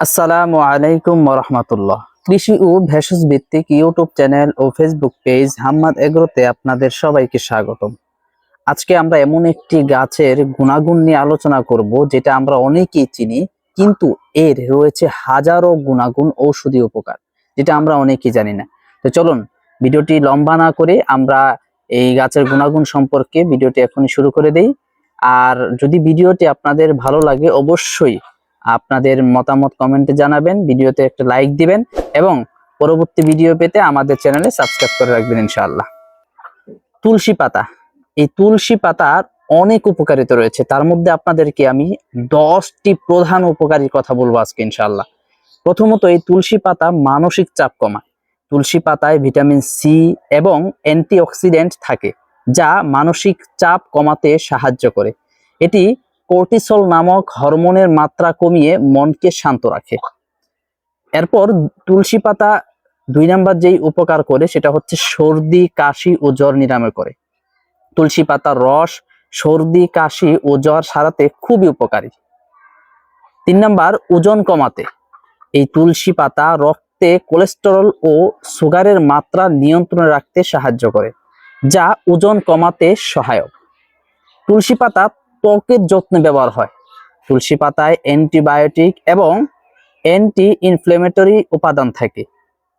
আসসালামু আলাইকুম ওয়া কৃষি ও ভেষজ ভিত্তিক ইউটিউব চ্যানেল ও ফেসবুক পেজ হাম্মাদ এগ্রোতে আপনাদের সবাইকে স্বাগতম। আজকে আমরা এমন একটি গাছের গুণাগুণ নিয়ে আলোচনা করব যেটা আমরা অনেকেই চিনি, কিন্তু এর রয়েছে হাজারো গুণাগুণ, ঔষধি উপকার, যেটা আমরা অনেকেই জানি না। তো চলুন ভিডিওটি লম্বা না করে আমরা এই গাছের গুণাগুণ সম্পর্কে ভিডিওটি এখনই শুরু করে দেই। আর যদি ভিডিওটি আপনাদের ভালো লাগে অবশ্যই আপনাদের মতামত কমেন্টে জানাবেন, ভিডিওতে একটা লাইক দিবেন এবং পরবর্তী ভিডিও পেতে আমাদের চ্যানেলে সাবস্ক্রাইব করে রাখবেন ইনশাআল্লাহ। তুলসী পাতা, এই তুলসী পাতার অনেক উপকারিতা রয়েছে, তার মধ্যে আপনাদেরকে আমি 10টি প্রধান উপকারীর কথা বলবো আজকে ইনশাআল্লাহ। প্রথমত, এই তুলসী পাতা মানসিক চাপ কমায়। তুলসী পাতায় ভিটামিন সি এবং অ্যান্টিঅক্সিডেন্ট থাকে, যা মানসিক চাপ কমাতে সাহায্য করে। এটি কর্টিসল নামক হরমোনের মাত্রা কমিয়ে মনকে শান্ত রাখে। এরপর তুলসী পাতা 2 নাম্বার যেই উপকার করে সেটা হচ্ছে সর্দি, কাশি ও জ্বর নিরাময় করে। তুলসী পাতার রস সর্দি, কাশি ও জ্বর সারাতে খুবই উপকারী। 3 নাম্বার ওজন কমাতে। এই তুলসী পাতা রক্তে কোলেস্টেরল ও সুগারের মাত্রা নিয়ন্ত্রণে রাখতে সাহায্য করে, যা ওজন কমাতে সহায়ক। তুলসী পাতা ত্বকের যত্নে ব্যবহার হয়। তুলসী পাতায় অ্যান্টিবায়োটিক এবং অ্যান্টি ইনফ্লেমেটরি উপাদান থাকে,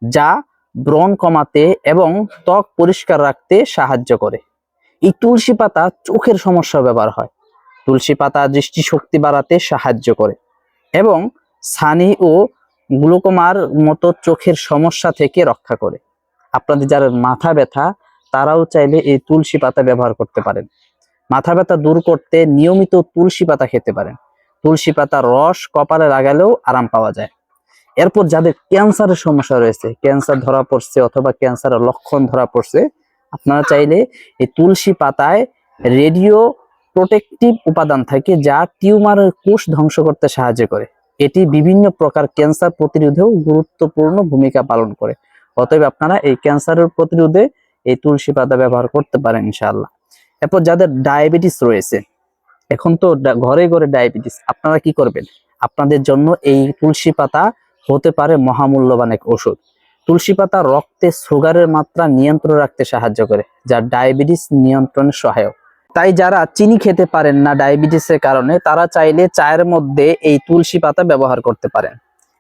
যা ব্রণ কমাতে এবং ত্বক পরিষ্কার রাখতে সাহায্য করে। এই তুলসী পাতা চোখের সমস্যা ব্যবহার হয়। তুলসী পাতা দৃষ্টিশক্তি বাড়াতে সাহায্য করে এবং ছানি ও গ্লুকোমার মতো চোখের সমস্যা থেকে রক্ষা করে। আপনাদের যারা মাথা ব্যথা তারাও চাইলে এই তুলসী পাতা ব্যবহার করতে পারেন। মাথা ব্যথা দূর করতে নিয়মিত তুলসী পাতা খেতে পারেন। তুলসী পাতার রস কপালে লাগালেও আরাম পাওয়া যায়। এরপর যাদের ক্যান্সারের সমস্যা রয়েছে, ক্যান্সার ধরা পড়ছে অথবা ক্যান্সারের লক্ষণ ধরা পড়ছে, আপনারা চাইলে এই তুলসী পাতায় রেডিও প্রোটেকটিভ উপাদান থাকে, যা টিউমারের কোষ ধ্বংস করতে সাহায্য করে। এটি বিভিন্ন প্রকার ক্যান্সার প্রতিরোধেও গুরুত্বপূর্ণ ভূমিকা পালন করে। অতএব আপনারা এই ক্যান্সারের প্রতিরোধে এই তুলসী পাতা ব্যবহার করতে পারেন ইনশাআল্লাহ। এরপর যাদের ডায়াবেটিস রয়েছে, এখন তো ঘরে ঘরে ডায়াবেটিস, আপনারা কি করবেন? আপনাদের জন্য এই তুলসী পাতা হতে পারে মহামূল্যবান এক ওষুধ। তুলসী পাতা রক্তে সুগারের মাত্রা নিয়ন্ত্রণ রাখতে সাহায্য করে, যা ডায়াবেটিস নিয়ন্ত্রণে সহায়ক। তাই যারা চিনি খেতে পারেন না ডায়াবেটিসের কারণে, তারা চাইলে চায়ের মধ্যে এই তুলসী পাতা ব্যবহার করতে পারেন।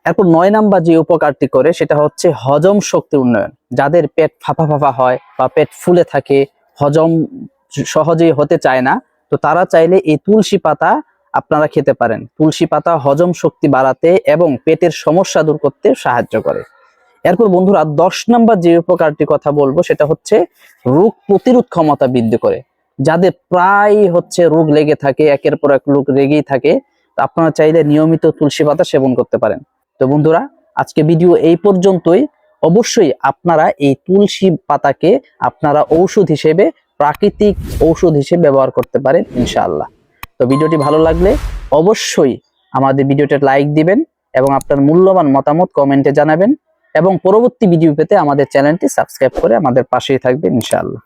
এরপর 9 নাম্বার যে উপকারটি করে সেটা হচ্ছে হজম শক্তি উন্নয়ন। যাদের পেট ফাঁপা ফাঁপা হয় বা পেট ফুলে থাকে, হজম সহজেই হতে চায় না, তো তারা চাইলে এই তুলসী পাতা আপনারা খেতে পারেন। তুলসী পাতা হজম শক্তি বাড়াতে এবং পেটের সমস্যা দূর করতে সাহায্য করে। এরপর বন্ধুরা 10 নাম্বার যে উপকারটি কথা বলবো সেটা হচ্ছে রোগ প্রতিরোধ ক্ষমতা বৃদ্ধি করে। যাদের প্রায় রোগ লেগে থাকে, একের পর এক রোগ লেগেই থাকে, আপনারা চাইলে নিয়মিত তুলসী পাতা সেবন করতে পারেন। তো বন্ধুরা, আজকে ভিডিও এই পর্যন্তই। অবশ্যই আপনারা এই তুলসী পাতাকে আপনারা ঔষধ হিসেবে, প্রাকৃতিক ঔষধ হিসেবে ব্যবহার করতে পারেন ইনশাআল্লাহ। তো ভিডিওটি ভালো লাগলে অবশ্যই আমাদের ভিডিওটা লাইক দিবেন এবং আপনার মূল্যবান মতামত কমেন্টে জানাবেন এবং পরবর্তী ভিডিও পেতে আমাদের চ্যানেলটি সাবস্ক্রাইব করে আমাদের পাশেই থাকবেন ইনশাআল্লাহ।